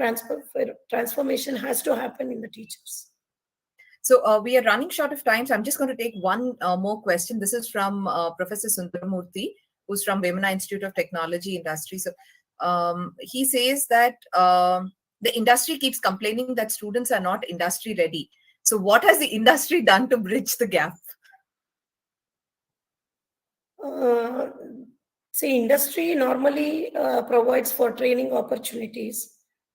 transformation has to happen in the teachers.
So we are running short of time, so I'm just going to take one more question. This is from Professor Sundaramurthy, who's from Vemana Institute of Technology Industry. So he says that the industry keeps complaining that students are not industry ready. So what has the industry done to bridge the gap?
Uh, See, industry normally provides for training opportunities.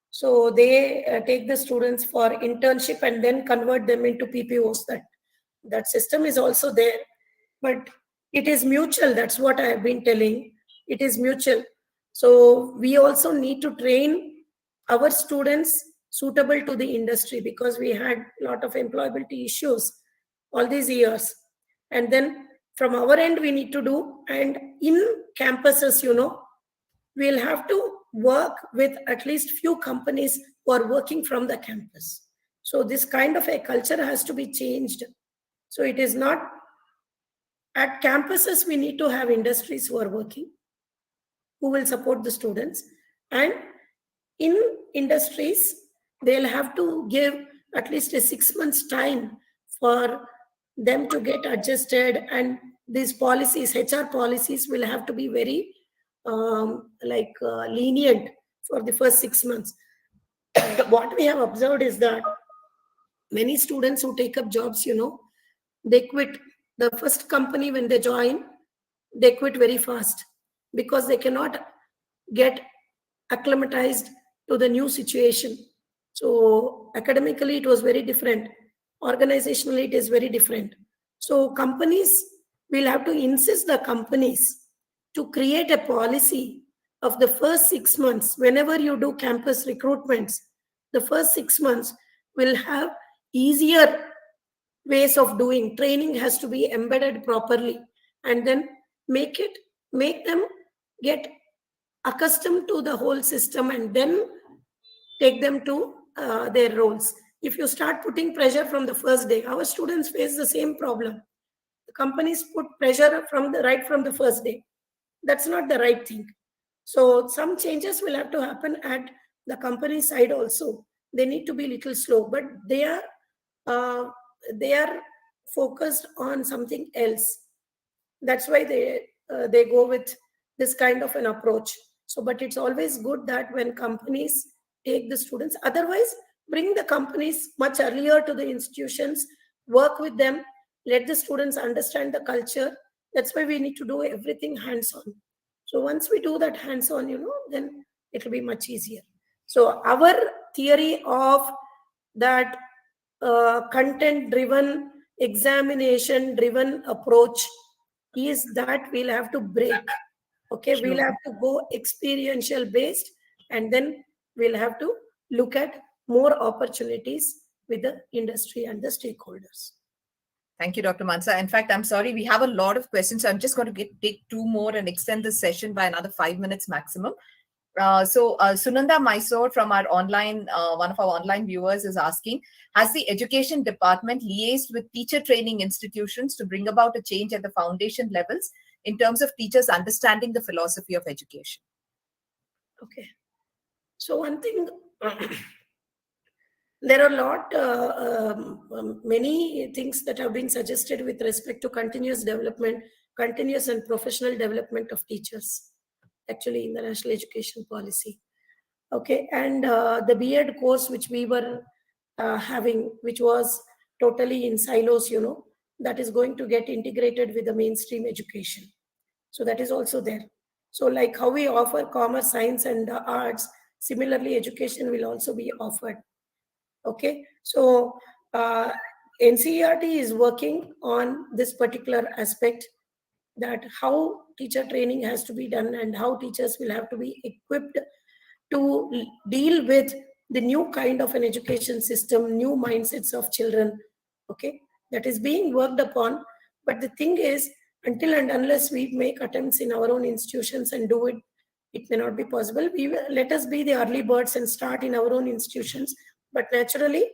So they take the students for internship and then convert them into PPOs. That system is also there, but it is mutual. That's what I have been telling. It is mutual. So we also need to train our students suitable to the industry, because we had a lot of employability issues all these years. And then from our end, we need to do, and in campuses, we'll have to work with at least few companies who are working from the campus. So this kind of a culture has to be changed. So it is not at campuses, we need to have industries who are working, who will support the students. And in industries, they'll have to give at least a 6 months time for them to get adjusted. And these policies, HR policies, will have to be very lenient for the first 6 months. What we have observed is that many students who take up jobs, they quit the first company. When they join, they quit very fast because they cannot get acclimatized to the new situation. So academically it was very different, organizationally it is very different. So companies will have to insist, the companies, to create a policy of the first 6 months. Whenever you do campus recruitments, the first 6 months will have easier ways of doing. Training has to be embedded properly, and then make them get accustomed to the whole system and then take them to their roles. If you start putting pressure from the first day, our students face the same problem. The companies put pressure right from the first day. That's not the right thing. So some changes will have to happen at the company side also. They need to be little slow, but uh, they are focused on something else. That's why they go with this kind of an approach. So but it's always good that when companies take the students, otherwise bring the companies much earlier to the institutions, work with them, let the students understand the culture. That's why we need to do everything hands on. So once we do that hands on, then it will be much easier. So our theory of that content driven, examination driven approach is that we'll have to break. Okay,
Sure.
we'll have to go experiential based, and then we'll have to look at more opportunities with the industry and the stakeholders.
Thank you, Dr. Mansa. In fact, I'm sorry, we have a lot of questions. So I'm just going to take two more and extend this session by another 5 minutes maximum. Sunanda Mysore from our online, one of our online viewers is asking, has the education department liaised with teacher training institutions to bring about a change at the foundation levels in terms of teachers understanding the philosophy of education?
Okay. So one thing, there are a lot, many things that have been suggested with respect to continuous development, continuous and professional development of teachers, actually in the national education policy. Okay, and the B.Ed course which we were having, which was totally in silos, that is going to get integrated with the mainstream education. So that is also there. So like how we offer commerce, science, and arts, similarly education will also be offered. Okay, so NCERT is working on this particular aspect, that how teacher training has to be done and how teachers will have to be equipped to deal with the new kind of an education system, new mindsets of children. Okay, that is being worked upon. But the thing is, until and unless we make attempts in our own institutions and do it, it may not be possible. Let us be the early birds and start in our own institutions. But naturally,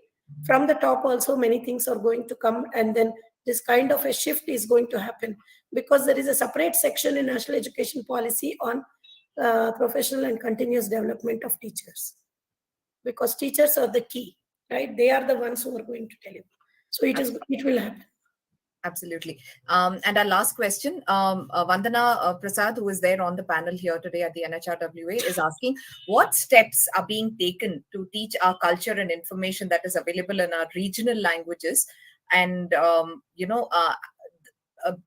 from the top also many things are going to come, and then this kind of a shift is going to happen, because there is a separate section in national education policy on professional and continuous development of teachers, because teachers are the key, right? They are the ones who are going to tell you. So it will happen.
Absolutely. And our last question, Vandana Prasad, who is there on the panel here today at the NHRWA, is asking, what steps are being taken to teach our culture and information that is available in our regional languages? And,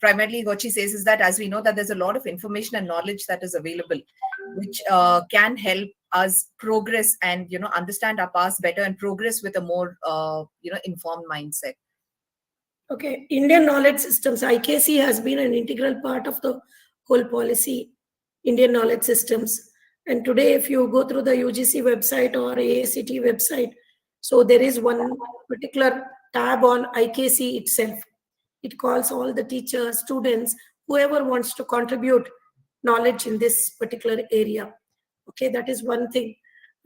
primarily what she says is that, as we know, that there's a lot of information and knowledge that is available, which can help us progress and, understand our past better and progress with a more, informed mindset.
Okay, Indian knowledge systems, IKC has been an integral part of the whole policy, Indian knowledge systems. And today, if you go through the UGC website or AACT website, so there is one particular tab on IKC itself. It calls all the teachers, students, whoever wants to contribute knowledge in this particular area. Okay, that is one thing.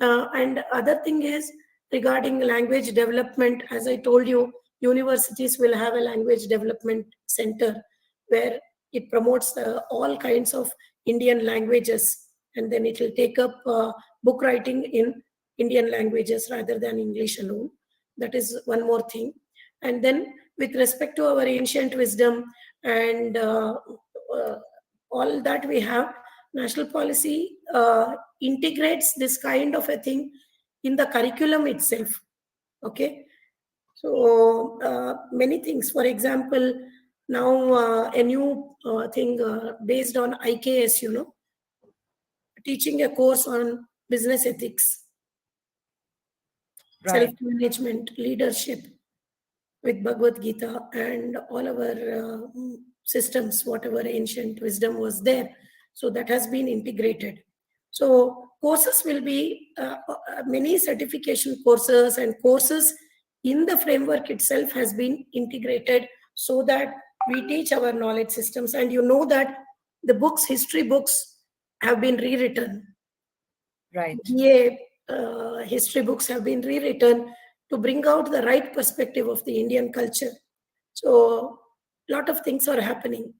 And other thing is regarding language development, as I told you, universities will have a language development center where it promotes all kinds of Indian languages, and then it will take up book writing in Indian languages rather than English alone. That is one more thing. And then with respect to our ancient wisdom and all that we have, national policy integrates this kind of a thing in the curriculum itself. Okay, so many things. For example, now a new thing based on IKS, teaching a course on business ethics,
Right.
self-management, leadership with Bhagavad Gita and all our systems, whatever ancient wisdom was there. So that has been integrated. So courses will be many certification courses, and courses in the framework itself has been integrated so that we teach our knowledge systems. And you know that the books, history books, have been rewritten.
Right.
BA history books have been rewritten to bring out the right perspective of the Indian culture. So, a lot of things are happening.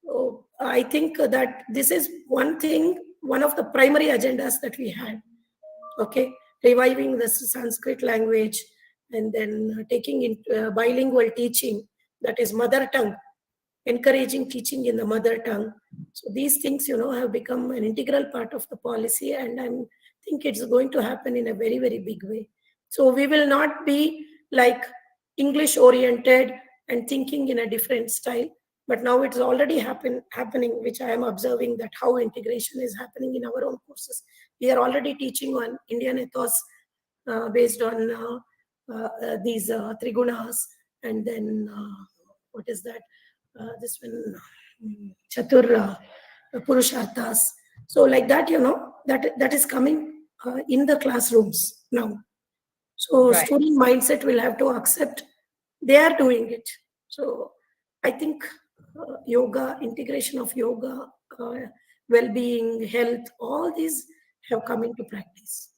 So, I think that this is one thing, one of the primary agendas that we had. Okay, reviving the Sanskrit language, and then taking in bilingual teaching, that is mother tongue, encouraging teaching in the mother tongue. So these things, have become an integral part of the policy, and I think it's going to happen in a very, very big way. So we will not be like English oriented and thinking in a different style. But now it's already happening, which I am observing, that how integration is happening in our own courses. We are already teaching on Indian ethos based on these trigunas, and then what is that? This one, Chatur Purusharthas. So like that, that is coming in the classrooms now. So
Right.
student mindset will have to accept they are doing it. So I think yoga, integration of yoga, uh, well-being, health, all these have come into practice.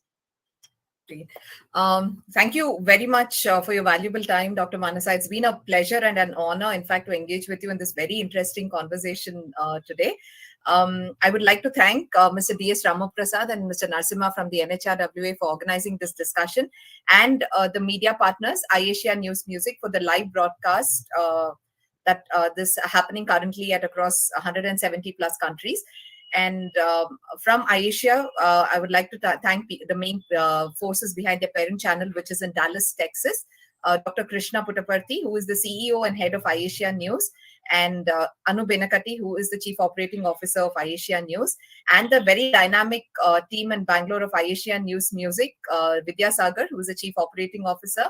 Thank you very much for your valuable time, Dr. Manasa. It's been a pleasure and an honor, in fact, to engage with you in this very interesting conversation today. I would like to thank Mr. D.S. Ramaprasad and Mr. Narsimha from the NHRWA for organizing this discussion, and the media partners, iAsia News Music, for the live broadcast that this happening currently at across 170 plus countries. And from iAsia, I would like to thank the main forces behind their parent channel, which is in Dallas, Texas. Dr. Krishna Puttaparthi, who is the CEO and head of iAsia News, and Anu Benakati, who is the Chief Operating Officer of iAsia News, and the very dynamic team in Bangalore of iAsia News Music, Vidya Sagar, who is the Chief Operating Officer,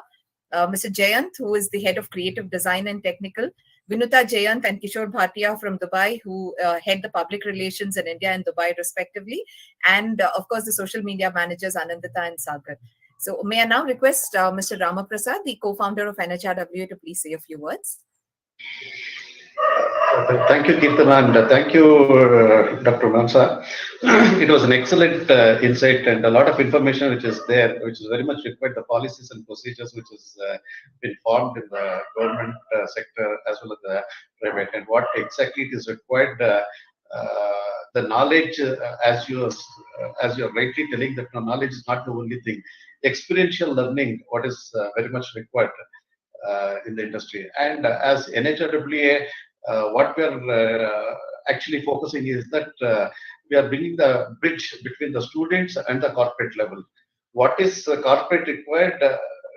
Mr. Jayant, who is the head of Creative Design and Technical, Vinuta Jayant and Kishore Bhatia from Dubai, who head the public relations in India and Dubai respectively, and of course the social media managers Anandita and Sagar. So may I now request Mr. Ramaprasad, the co-founder of NHRWA, to please say a few words.
Thank you, Keerthana, and thank you, Dr. Manasa. It was an excellent insight and a lot of information which is there, which is very much required, the policies and procedures which has been formed in the government sector as well as the private, and what exactly it is required. The knowledge, as you're rightly telling, that knowledge is not the only thing. Experiential learning, what is very much required in the industry, and as NHRWA. What we are actually focusing is that we are bringing the bridge between the students and the corporate level. What is corporate required,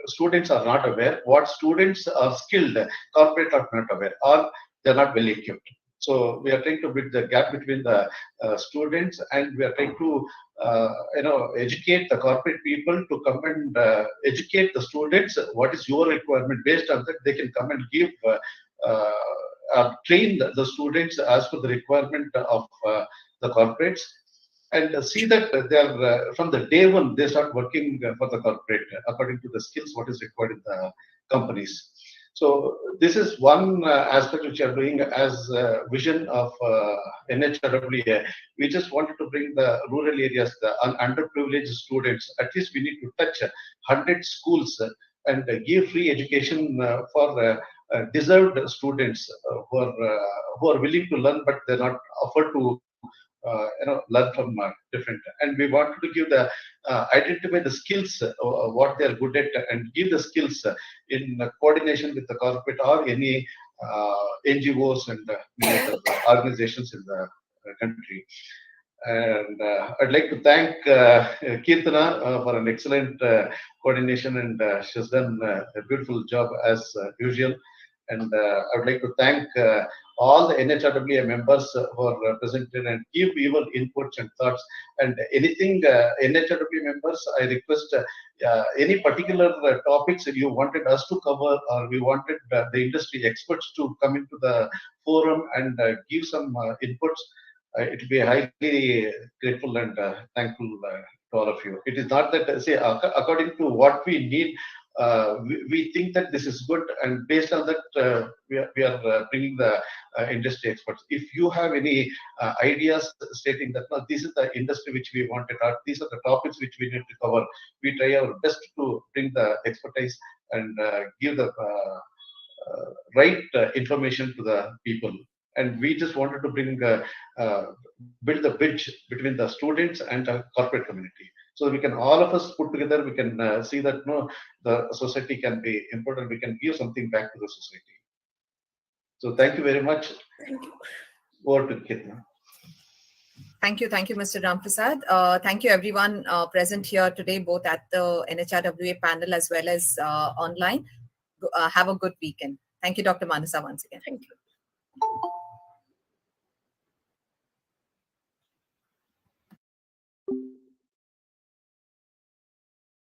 students are not aware. What students are skilled, corporate are not aware, or they are not well equipped. So we are trying to bridge the gap between the students, and we are trying to educate the corporate people to come and educate the students. What is your requirement? Based on that, they can come and give. Train the students as per the requirement of the corporates, and see that they are from the day one they start working for the corporate according to the skills what is required in the companies. So this is one aspect which we are doing as vision of NHRWA. We just wanted to bring the rural areas, the underprivileged students. At least we need to touch 100 schools and give free education for deserved students who are willing to learn, but they're not offered to learn from different. And we wanted to give the identify the skills what they are good at, and give the skills in coordination with the corporate or any NGOs and many other organizations in the country. And I'd like to thank Keerthana for an excellent coordination, and she's done a beautiful job as usual. And I would like to thank all the NHRWA members who are presented and give your inputs and thoughts. And anything, NHRWA members, I request any particular topics that you wanted us to cover, or we wanted the industry experts to come into the forum and give some inputs. It will be highly grateful and thankful to all of you. It is not that, say, according to what we need, we think that this is good, and based on that, we are bringing the industry experts. If you have any ideas stating that no, this is the industry which we want to talk, these are the topics which we need to cover, we try our best to bring the expertise and give the right information to the people. And we just wanted to bring build the bridge between the students and the corporate community, so we can all of us put together, we can see that no, the society can be important, we can give something back to the society. So thank you very much.
Thank you.
Over to Keerthana.
Thank you, Mr. Ramprasad. Thank you, everyone present here today, both at the NHRWA panel as well as online. Have a good weekend. Thank you, Dr. Manasa, once again.
Thank you.